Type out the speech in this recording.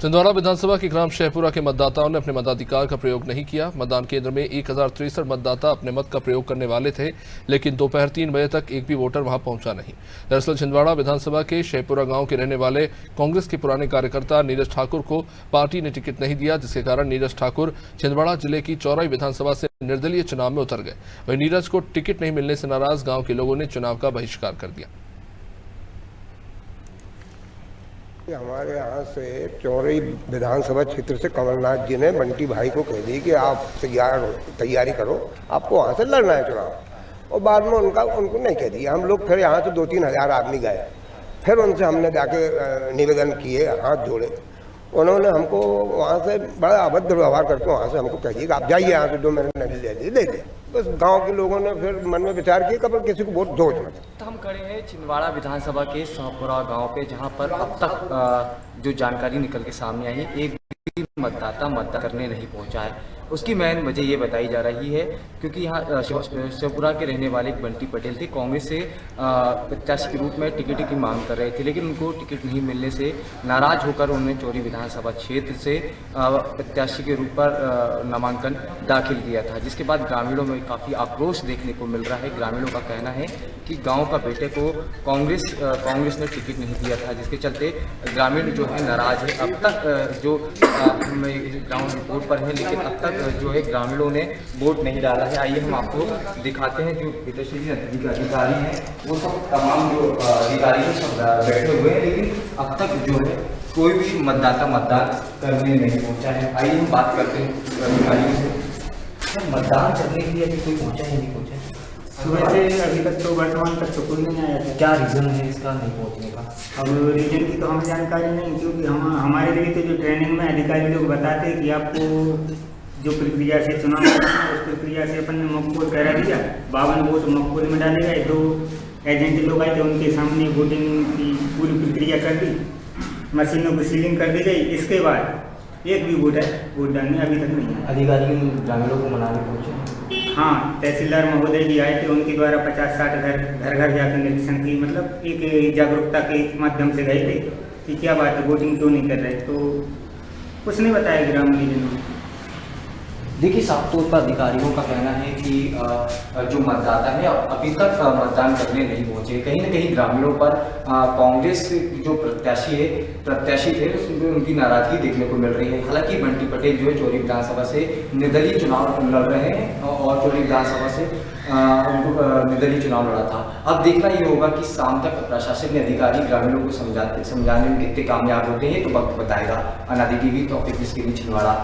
छिंदवाड़ा विधानसभा के ग्राम शहपुरा के मतदाताओं ने अपने मताधिकार का प्रयोग नहीं किया। मतदान केंद्र में 1063 मतदाता अपने मत का प्रयोग करने वाले थे, लेकिन दोपहर 3 बजे तक एक भी वोटर वहां पहुंचा नहीं। दरअसल छिंदवाड़ा विधानसभा के शहपुरा गांव के रहने वाले कांग्रेस के पुराने कार्यकर्ता नीरज ठाकुर को पार्टी ने टिकट नहीं दिया, जिसके कारण नीरज ठाकुर छिंदवाड़ा जिले की चौराई विधानसभा से निर्दलीय चुनाव में उतर गए। वहीं नीरज को टिकट नहीं मिलने से नाराज गाँव के लोगों ने चुनाव का बहिष्कार कर दिया। हमारे यहाँ से चौरई विधानसभा क्षेत्र से कमलनाथ जी ने बंटी भाई को कह दी कि आप तैयारी करो, आपको वहाँ से लड़ना है चुनाव। और बाद में उनको नहीं कह दिया। हम लोग फिर यहाँ से 2-3 हज़ार आदमी गए, फिर उनसे हमने जाके निवेदन किए, हाथ जोड़े। उन्होंने हमको वहाँ से बड़ा अभद्र व्यवहार करके वहाँ से हमको कह दिया कि आप जाइए यहाँ से, 2 महीने नहीं दे दिए। बस गांव के लोगों ने फिर मन में विचार किया कि किसी को वोट दो मत। तो हम खड़े हैं छिंदवाड़ा विधानसभा के शहपुरा गांव पे, जहां पर अब तक जो जानकारी निकल के सामने आई है, एक भी मतदाता मतदान करने नहीं पहुंचा है। उसकी मेन वजह ये बताई जा रही है क्योंकि यहाँ शहपुरा के रहने वाले एक बंटी पटेल थे, कांग्रेस से प्रत्याशी के रूप में टिकट की मांग कर रहे थे, लेकिन उनको टिकट नहीं मिलने से नाराज होकर उन्होंने चौरी विधानसभा क्षेत्र से प्रत्याशी के रूप पर नामांकन दाखिल किया था, जिसके बाद ग्रामीणों में काफ़ी आक्रोश देखने को मिल रहा है। ग्रामीणों का कहना है कि गाँव का बेटे को कांग्रेस ने टिकट नहीं दिया था, जिसके चलते ग्रामीण जो है नाराज है। अब तक जो ग्राउंड रिपोर्ट पर है, लेकिन अब तक जो है ग्रामीणों ने वोट नहीं डाला है। आइए हम आपको दिखाते हैं जो विदेशी अधिकारी हैं, वो सब तमाम जो अधिकारी हैं सब बैठे हुए हैं, लेकिन अब तक जो है कोई भी मतदाता मतदान करने नहीं पहुंचा है। आइए हम बात करते हैं अधिकारियों से। मतदान करने के लिए अभी कोई पहुंचा है नहीं पहुंचा? सुबह से अभी तक तो वर्तमान तक तो कोई नहीं आया था। क्या रीज़न है इसका नहीं पहुंचने का? अब रीजन की तो हमें जानकारी नहीं, क्योंकि हमारे लिए तो जो ट्रेनिंग में अधिकारी लोग बताते हैं कि आपको जो प्रक्रिया से चुनाव करना है, उस प्रक्रिया से अपन ने मकबूल करा दिया। 52 वोट मकबूल में डाले गए। 2 एजेंट लोग आए थे, उनके सामने वोटिंग की पूरी प्रक्रिया कर दी, मशीनों की सीलिंग कर दी गई। इसके बाद एक भी वोट डालने अभी तक नहीं आया। अधिकारी ग्रामीणों को मनाने पहुंचे? हाँ, तहसीलदार महोदय जी आए थे, उनके द्वारा 50-60 घर जाकर निरीक्षण की, मतलब एक जागरूकता के माध्यम से गए थे कि क्या बात है, वोटिंग क्यों नहीं कर रहे। तो कुछ नहीं बताया ग्रामीण ने। देखिए, साफ तौर पर अधिकारियों का कहना है कि जो मतदाता है अभी तक मतदान करने नहीं पहुंचे। कहीं ना कहीं ग्रामीणों पर कांग्रेस जो प्रत्याशी थे उसमें उनकी नाराजगी देखने को मिल रही है। हालांकि बंटी पटेल जो है चौरी विधानसभा से निर्दलीय चुनाव लड़ रहे हैं और चौरी विधानसभा से उनको निर्दलीय चुनाव लड़ा था। अब देखना ये होगा कि शाम तक प्रशासन के अधिकारी ग्रामीणों को समझाने में कितने कामयाब होते हैं, तो वक्त बताएगा। अनादि टीवी टॉपिक इसके लिए छिंदवाड़ा।